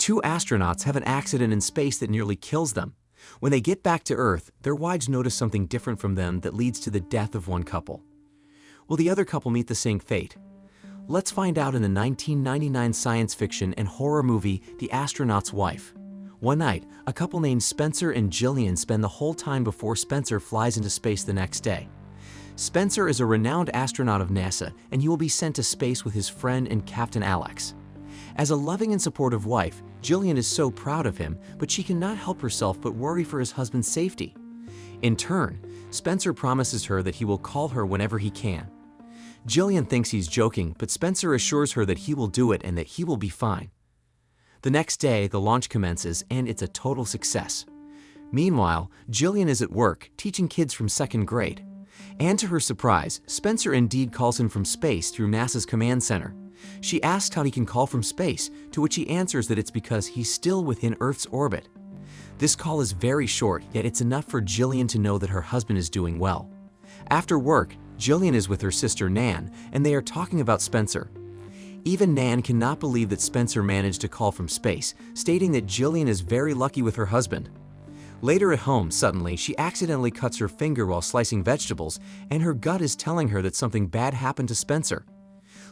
two astronauts have an accident in space that nearly kills them. When they get back to Earth, their wives notice something different from them that leads to the death of one couple. Will the other couple meet the same fate? Let's find out in the 1999 science fiction and horror movie The Astronaut's Wife. One night, a couple named Spencer and Jillian spend the whole time before Spencer flies into space the next day. Spencer is a renowned astronaut of NASA, and he will be sent to space with his friend and Captain Alex. As a loving and supportive wife, Jillian is so proud of him, but she cannot help herself but worry for his husband's safety. In turn, Spencer promises her that he will call her whenever he can. Jillian thinks he's joking, but Spencer assures her that he will do it and that he will be fine. The next day, the launch commences, and it's a total success. Meanwhile, Jillian is at work, teaching kids from second grade. And to her surprise, Spencer indeed calls in from space through NASA's command center. She asks how he can call from space, to which he answers that it's because he's still within Earth's orbit. This call is very short, yet it's enough for Jillian to know that her husband is doing well. After work, Jillian is with her sister Nan, and they are talking about Spencer. Even Nan cannot believe that Spencer managed to call from space, stating that Jillian is very lucky with her husband. Later at home, suddenly, she accidentally cuts her finger while slicing vegetables, and her gut is telling her that something bad happened to Spencer.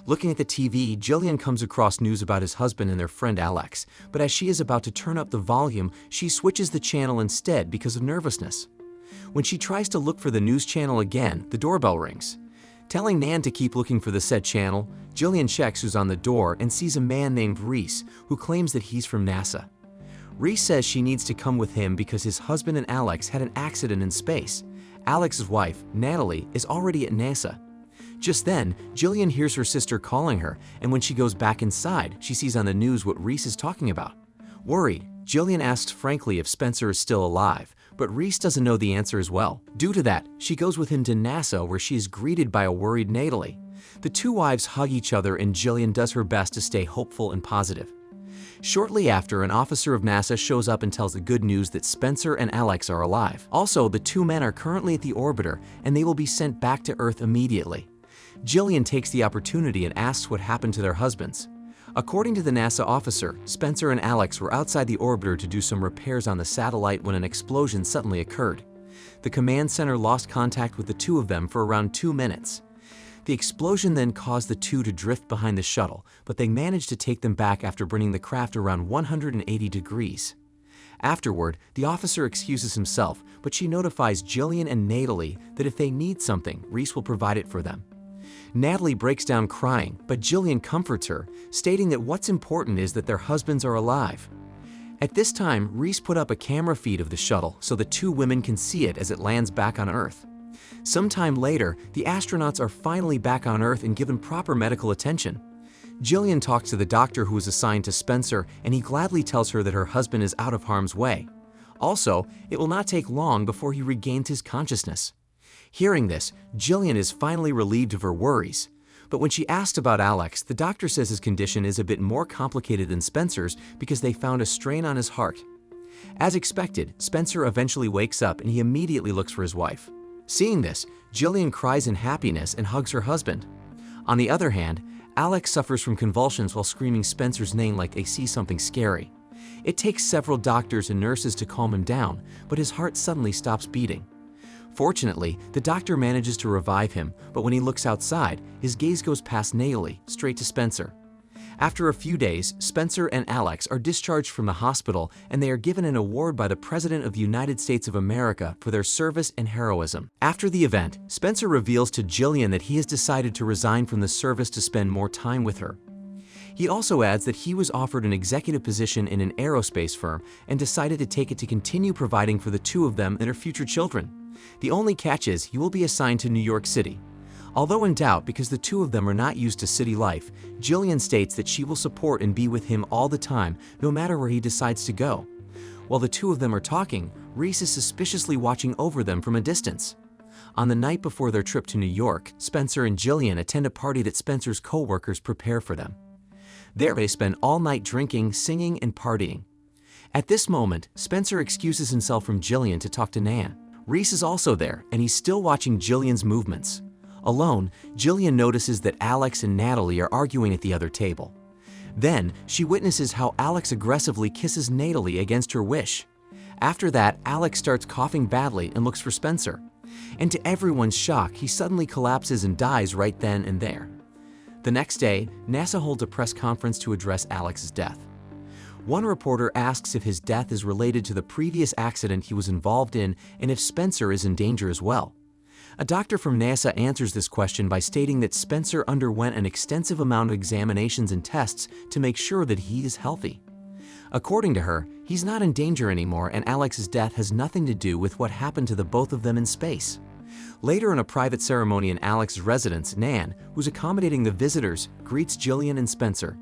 Looking at the TV, Jillian comes across news about his husband and their friend Alex, but as she is about to turn up the volume, she switches the channel instead because of nervousness. When she tries to look for the news channel again, the doorbell rings. Telling Nan to keep looking for the said channel, Jillian checks who's on the door and sees a man named Reese, who claims that he's from NASA. Reese says she needs to come with him because his husband and Alex had an accident in space. Alex's wife, Natalie, is already at NASA. Just then, Jillian hears her sister calling her, and when she goes back inside, she sees on the news what Reese is talking about. Worried, Jillian asks frankly if Spencer is still alive, but Reese doesn't know the answer as well. Due to that, she goes with him to NASA, where she is greeted by a worried Natalie. The two wives hug each other, and Jillian does her best to stay hopeful and positive. Shortly after, an officer of NASA shows up and tells the good news that Spencer and Alex are alive. Also, the two men are currently at the orbiter, and they will be sent back to Earth immediately. Jillian takes the opportunity and asks what happened to their husbands. According to the NASA officer, Spencer and Alex were outside the orbiter to do some repairs on the satellite when an explosion suddenly occurred. The command center lost contact with the two of them for around 2 minutes. The explosion then caused the two to drift behind the shuttle, but they managed to take them back after bringing the craft around 180 degrees. Afterward, the officer excuses himself, but she notifies Jillian and Natalie that if they need something, Reese will provide it for them. Natalie breaks down crying, but Jillian comforts her, stating that what's important is that their husbands are alive. At this time, Reese put up a camera feed of the shuttle so the two women can see it as it lands back on Earth. Sometime later, the astronauts are finally back on Earth and given proper medical attention. Jillian talks to the doctor who is assigned to Spencer, and he gladly tells her that her husband is out of harm's way. Also, it will not take long before he regains his consciousness. Hearing this, Jillian is finally relieved of her worries. But when she asked about Alex, the doctor says his condition is a bit more complicated than Spencer's because they found a strain on his heart. As expected, Spencer eventually wakes up and he immediately looks for his wife. Seeing this, Jillian cries in happiness and hugs her husband. On the other hand, Alex suffers from convulsions while screaming Spencer's name like they see something scary. It takes several doctors and nurses to calm him down, but his heart suddenly stops beating. Fortunately, the doctor manages to revive him, but when he looks outside, his gaze goes past Natalie, straight to Spencer. After a few days, Spencer and Alex are discharged from the hospital, and they are given an award by the President of the United States of America for their service and heroism. After the event, Spencer reveals to Jillian that he has decided to resign from the service to spend more time with her. He also adds that he was offered an executive position in an aerospace firm and decided to take it to continue providing for the two of them and their future children. The only catch is he will be assigned to New York City. Although in doubt because the two of them are not used to city life, Jillian states that she will support and be with him all the time, no matter where he decides to go. While the two of them are talking, Reese is suspiciously watching over them from a distance. On the night before their trip to New York, Spencer and Jillian attend a party that Spencer's co-workers prepare for them. There they spend all night drinking, singing, and partying. At this moment, Spencer excuses himself from Jillian to talk to Nan. Reese is also there, and he's still watching Jillian's movements. Alone, Jillian notices that Alex and Natalie are arguing at the other table. Then, she witnesses how Alex aggressively kisses Natalie against her wish. After that, Alex starts coughing badly and looks for Spencer. And to everyone's shock, he suddenly collapses and dies right then and there. The next day, NASA holds a press conference to address Alex's death. One reporter asks if his death is related to the previous accident he was involved in and if Spencer is in danger as well. A doctor from NASA answers this question by stating that Spencer underwent an extensive amount of examinations and tests to make sure that he is healthy. According to her, he's not in danger anymore, and Alex's death has nothing to do with what happened to the both of them in space. Later in a private ceremony in Alex's residence, Nan, who's accommodating the visitors, greets Jillian and Spencer.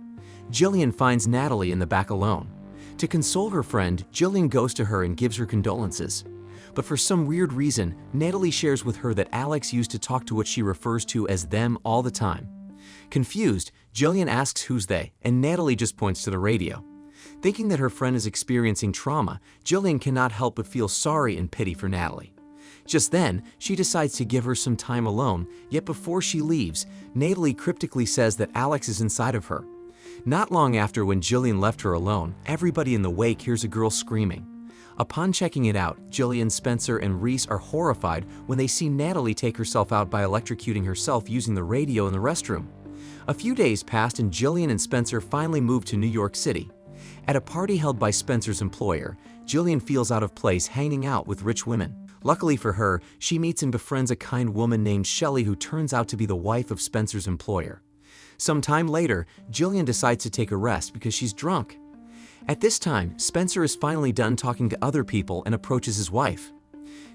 Jillian finds Natalie in the back alone. To console her friend, Jillian goes to her and gives her condolences. But for some weird reason, Natalie shares with her that Alex used to talk to what she refers to as them all the time. Confused, Jillian asks who's they, and Natalie just points to the radio. Thinking that her friend is experiencing trauma, Jillian cannot help but feel sorry and pity for Natalie. Just then, she decides to give her some time alone, yet before she leaves, Natalie cryptically says that Alex is inside of her. Not long after, when Jillian left her alone, everybody in the wake hears a girl screaming. Upon checking it out, Jillian, Spencer, and Reese are horrified when they see Natalie take herself out by electrocuting herself using the radio in the restroom. A few days passed and Jillian and Spencer finally moved to New York City. At a party held by Spencer's employer, Jillian feels out of place hanging out with rich women. Luckily for her, she meets and befriends a kind woman named Shelley who turns out to be the wife of Spencer's employer. Some time later, Jillian decides to take a rest because she's drunk. At this time, Spencer is finally done talking to other people and approaches his wife.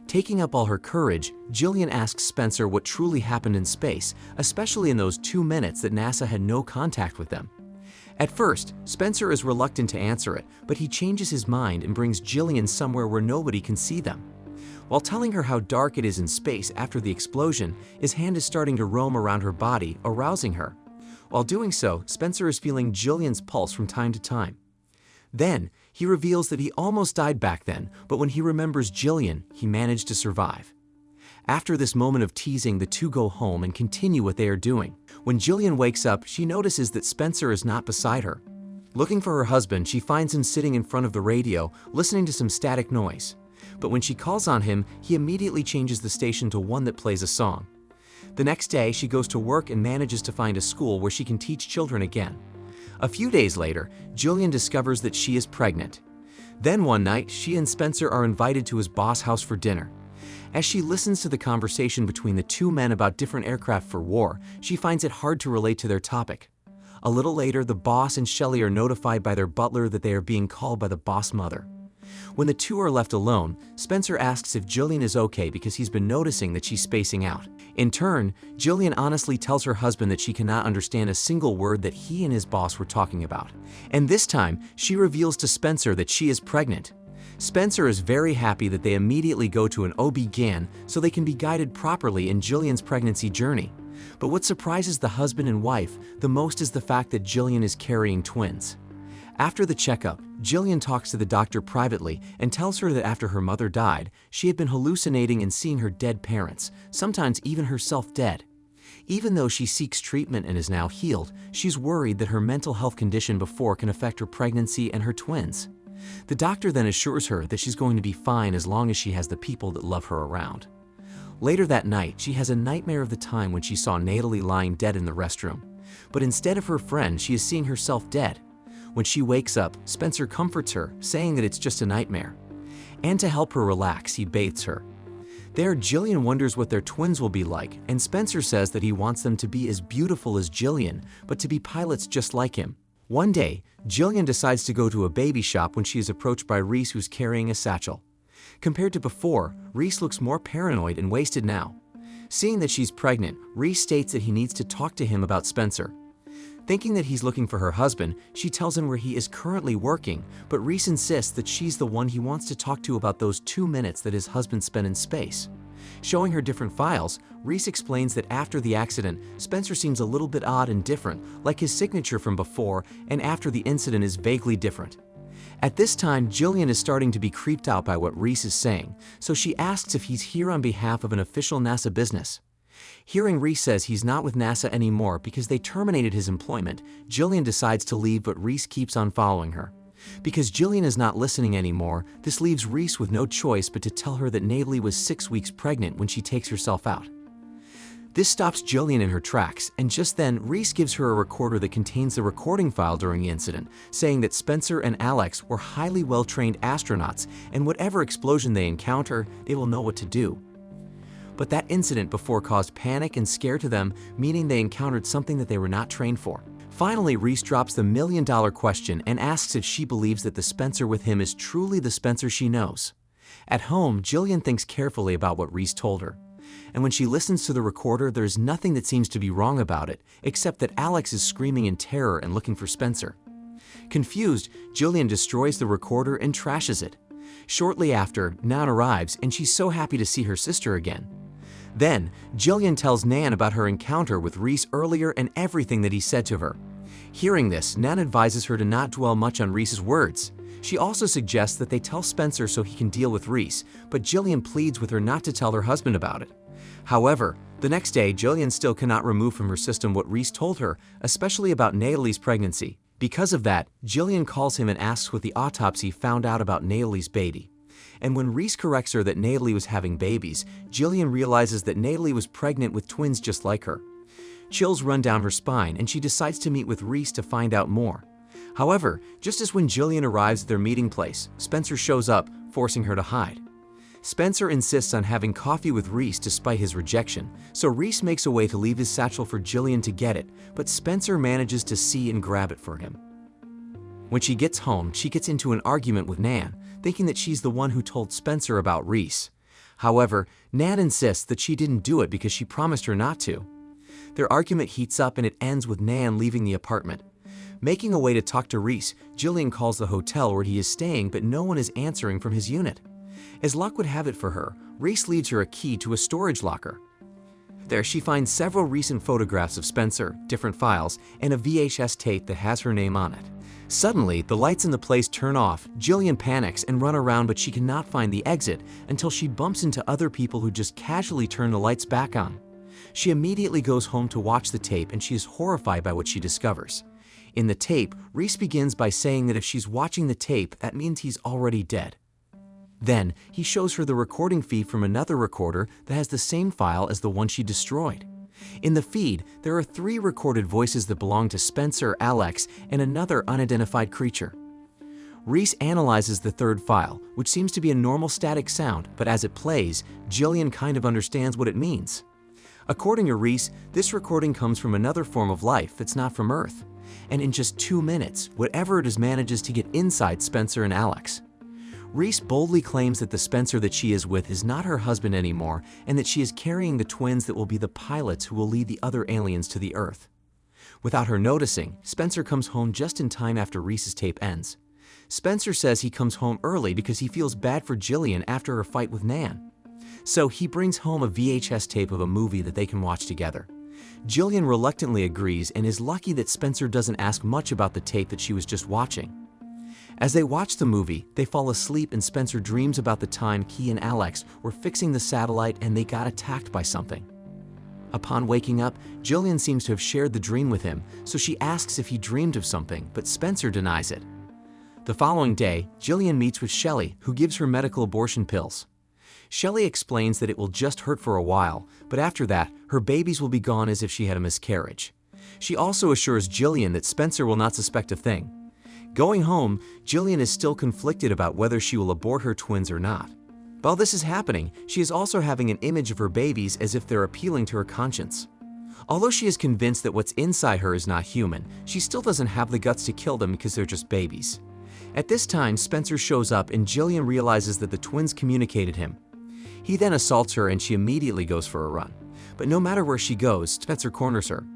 Taking up all her courage, Jillian asks Spencer what truly happened in space, especially in those 2 minutes that NASA had no contact with them. At first, Spencer is reluctant to answer it, but he changes his mind and brings Jillian somewhere where nobody can see them. While telling her how dark it is in space after the explosion, his hand is starting to roam around her body, arousing her. While doing so, Spencer is feeling Jillian's pulse from time to time. Then, he reveals that he almost died back then, but when he remembers Jillian, he managed to survive. After this moment of teasing, the two go home and continue what they are doing. When Jillian wakes up, she notices that Spencer is not beside her. Looking for her husband, she finds him sitting in front of the radio, listening to some static noise. But when she calls on him, he immediately changes the station to one that plays a song. The next day, she goes to work and manages to find a school where she can teach children again. A few days later, Jillian discovers that she is pregnant. Then one night, she and Spencer are invited to his boss' house for dinner. As she listens to the conversation between the two men about different aircraft for war, she finds it hard to relate to their topic. A little later, the boss and Shelley are notified by their butler that they are being called by the boss mother. When the two are left alone, Spencer asks if Jillian is okay because he's been noticing that she's spacing out. In turn, Jillian honestly tells her husband that she cannot understand a single word that he and his boss were talking about. And this time, she reveals to Spencer that she is pregnant. Spencer is very happy that they immediately go to an OB-GYN so they can be guided properly in Jillian's pregnancy journey. But what surprises the husband and wife the most is the fact that Jillian is carrying twins. After the checkup, Jillian talks to the doctor privately and tells her that after her mother died, she had been hallucinating and seeing her dead parents, sometimes even herself dead. Even though she seeks treatment and is now healed, she's worried that her mental health condition before can affect her pregnancy and her twins. The doctor then assures her that she's going to be fine as long as she has the people that love her around. Later that night, she has a nightmare of the time when she saw Natalie lying dead in the restroom. But instead of her friend, she is seeing herself dead. When she wakes up, Spencer comforts her, saying that it's just a nightmare. And to help her relax, he bathes her. There, Jillian wonders what their twins will be like, and Spencer says that he wants them to be as beautiful as Jillian, but to be pilots just like him. One day, Jillian decides to go to a baby shop when she is approached by Reese, who's carrying a satchel. Compared to before, Reese looks more paranoid and wasted now. Seeing that she's pregnant, Reese states that he needs to talk to him about Spencer. Thinking that he's looking for her husband, she tells him where he is currently working, but Reese insists that she's the one he wants to talk to about those 2 minutes that his husband spent in space. Showing her different files, Reese explains that after the accident, Spencer seems a little bit odd and different, like his signature from before, and after the incident is vaguely different. At this time, Jillian is starting to be creeped out by what Reese is saying, so she asks if he's here on behalf of an official NASA business. Hearing Reese says he's not with NASA anymore because they terminated his employment, Jillian decides to leave, but Reese keeps on following her. Because Jillian is not listening anymore, this leaves Reese with no choice but to tell her that Natalie was 6 weeks pregnant when she takes herself out. This stops Jillian in her tracks, and just then Reese gives her a recorder that contains the recording file during the incident, saying that Spencer and Alex were highly well-trained astronauts, and whatever explosion they encounter, they will know what to do. But that incident before caused panic and scare to them, meaning they encountered something that they were not trained for. Finally, Reese drops the million-dollar question and asks if she believes that the Spencer with him is truly the Spencer she knows. At home, Jillian thinks carefully about what Reese told her. And when she listens to the recorder, there's nothing that seems to be wrong about it, except that Alex is screaming in terror and looking for Spencer. Confused, Jillian destroys the recorder and trashes it. Shortly after, Nan arrives, and she's so happy to see her sister again. Then, Jillian tells Nan about her encounter with Reese earlier and everything that he said to her. Hearing this, Nan advises her to not dwell much on Reese's words. She also suggests that they tell Spencer so he can deal with Reese, but Jillian pleads with her not to tell her husband about it. However, the next day, Jillian still cannot remove from her system what Reese told her, especially about Natalie's pregnancy. Because of that, Jillian calls him and asks what the autopsy found out about Natalie's baby. And when Reese corrects her that Natalie was having babies, Jillian realizes that Natalie was pregnant with twins just like her. Chills run down her spine, and she decides to meet with Reese to find out more. However, just as when Jillian arrives at their meeting place, Spencer shows up, forcing her to hide. Spencer insists on having coffee with Reese despite his rejection, so Reese makes a way to leave his satchel for Jillian to get it, but Spencer manages to see and grab it for him. When she gets home, she gets into an argument with Nan, thinking that she's the one who told Spencer about Reese. However, Nan insists that she didn't do it because she promised her not to. Their argument heats up and it ends with Nan leaving the apartment. Making a way to talk to Reese, Jillian calls the hotel where he is staying, but no one is answering from his unit. As luck would have it for her, Reese leaves her a key to a storage locker. There she finds several recent photographs of Spencer, different files, and a VHS tape that has her name on it. Suddenly, the lights in the place turn off, Jillian panics and runs around, but she cannot find the exit until she bumps into other people who just casually turn the lights back on. She immediately goes home to watch the tape, and she is horrified by what she discovers. In the tape, Reese begins by saying that if she's watching the tape, that means he's already dead. Then, he shows her the recording feed from another recorder that has the same file as the one she destroyed. In the feed, there are 3 recorded voices that belong to Spencer, Alex, and another unidentified creature. Reese analyzes the 3rd file, which seems to be a normal static sound, but as it plays, Jillian kind of understands what it means. According to Reese, this recording comes from another form of life that's not from Earth. And in just 2 minutes, whatever it is manages to get inside Spencer and Alex. Reese boldly claims that the Spencer that she is with is not her husband anymore, and that she is carrying the twins that will be the pilots who will lead the other aliens to the Earth. Without her noticing, Spencer comes home just in time after Reese's tape ends. Spencer says he comes home early because he feels bad for Jillian after her fight with Nan. So he brings home a VHS tape of a movie that they can watch together. Jillian reluctantly agrees and is lucky that Spencer doesn't ask much about the tape that she was just watching. As they watch the movie, they fall asleep and Spencer dreams about the time he and Alex were fixing the satellite and they got attacked by something. Upon waking up, Jillian seems to have shared the dream with him, so she asks if he dreamed of something, but Spencer denies it. The following day, Jillian meets with Shelley, who gives her medical abortion pills. Shelley explains that it will just hurt for a while, but after that, her babies will be gone as if she had a miscarriage. She also assures Jillian that Spencer will not suspect a thing. Going home, Jillian is still conflicted about whether she will abort her twins or not. While this is happening, she is also having an image of her babies as if they're appealing to her conscience. Although she is convinced that what's inside her is not human, she still doesn't have the guts to kill them because they're just babies. At this time, Spencer shows up and Jillian realizes that the twins communicated him. He then assaults her and she immediately goes for a run. But no matter where she goes, Spencer corners her.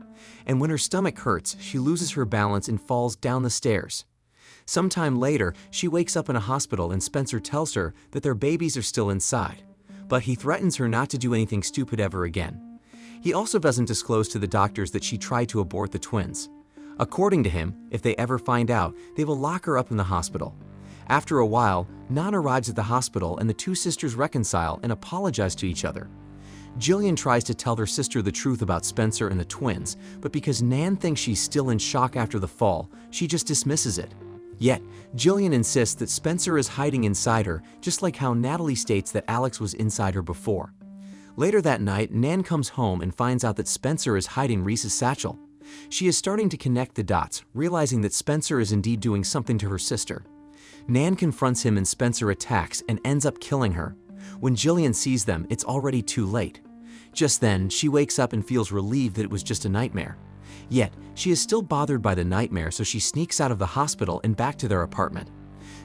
And when her stomach hurts, she loses her balance and falls down the stairs. Sometime later, she wakes up in a hospital and Spencer tells her that their babies are still inside. But he threatens her not to do anything stupid ever again. He also doesn't disclose to the doctors that she tried to abort the twins. According to him, if they ever find out, they will lock her up in the hospital. After a while, Nan arrives at the hospital and the 2 sisters reconcile and apologize to each other. Jillian tries to tell her sister the truth about Spencer and the twins, but because Nan thinks she's still in shock after the fall, she just dismisses it. Yet, Jillian insists that Spencer is hiding inside her, just like how Natalie states that Alex was inside her before. Later that night, Nan comes home and finds out that Spencer is hiding Reese's satchel. She is starting to connect the dots, realizing that Spencer is indeed doing something to her sister. Nan confronts him and Spencer attacks and ends up killing her. When Jillian sees them, it's already too late. Just then, she wakes up and feels relieved that it was just a nightmare. Yet, she is still bothered by the nightmare, so she sneaks out of the hospital and back to their apartment.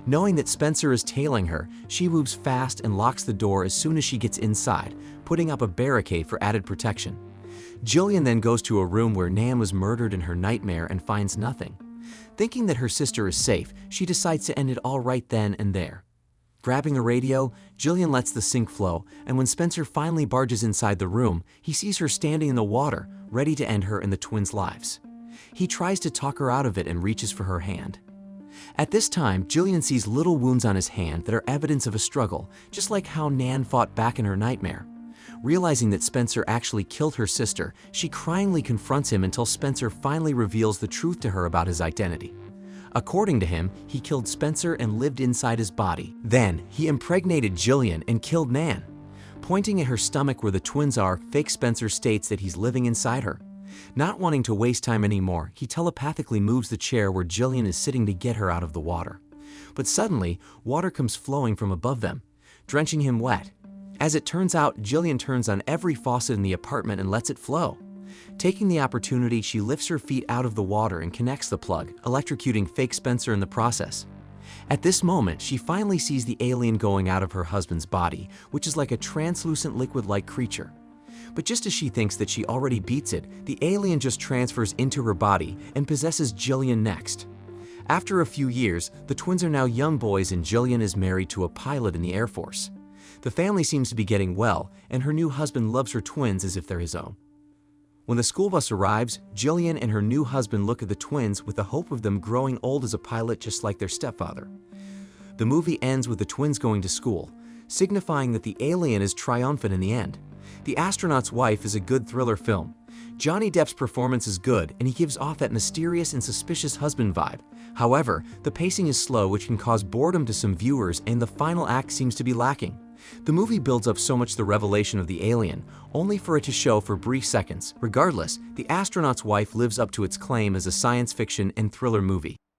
Knowing that Spencer is tailing her, she moves fast and locks the door as soon as she gets inside, putting up a barricade for added protection. Jillian then goes to a room where Nan was murdered in her nightmare and finds nothing. Thinking that her sister is safe, she decides to end it all right then and there. Grabbing a radio, Jillian lets the sink flow, and when Spencer finally barges inside the room, he sees her standing in the water, ready to end her and the twins' lives. He tries to talk her out of it and reaches for her hand. At this time, Jillian sees little wounds on his hand that are evidence of a struggle, just like how Nan fought back in her nightmare. Realizing that Spencer actually killed her sister, she cryingly confronts him until Spencer finally reveals the truth to her about his identity. According to him, he killed Spencer and lived inside his body. Then, he impregnated Jillian and killed Nan. Pointing at her stomach where the twins are, fake Spencer states that he's living inside her. Not wanting to waste time anymore, he telepathically moves the chair where Jillian is sitting to get her out of the water. But suddenly, water comes flowing from above them, drenching him wet. As it turns out, Jillian turns on every faucet in the apartment and lets it flow. Taking the opportunity, she lifts her feet out of the water and connects the plug, electrocuting fake Spencer in the process. At this moment, she finally sees the alien going out of her husband's body, which is like a translucent liquid-like creature. But just as she thinks that she already beats it, the alien just transfers into her body and possesses Jillian next. After a few years, the twins are now young boys and Jillian is married to a pilot in the Air Force. The family seems to be getting well, and her new husband loves her twins as if they're his own. When the school bus arrives, Jillian and her new husband look at the twins with the hope of them growing old as a pilot just like their stepfather. The movie ends with the twins going to school, signifying that the alien is triumphant in the end. The Astronaut's Wife is a good thriller film. Johnny Depp's performance is good, and he gives off that mysterious and suspicious husband vibe. However, the pacing is slow, which can cause boredom to some viewers, and the final act seems to be lacking. The movie builds up so much the revelation of the alien, only for it to show for brief seconds. Regardless, The Astronaut's Wife lives up to its claim as a science fiction and thriller movie.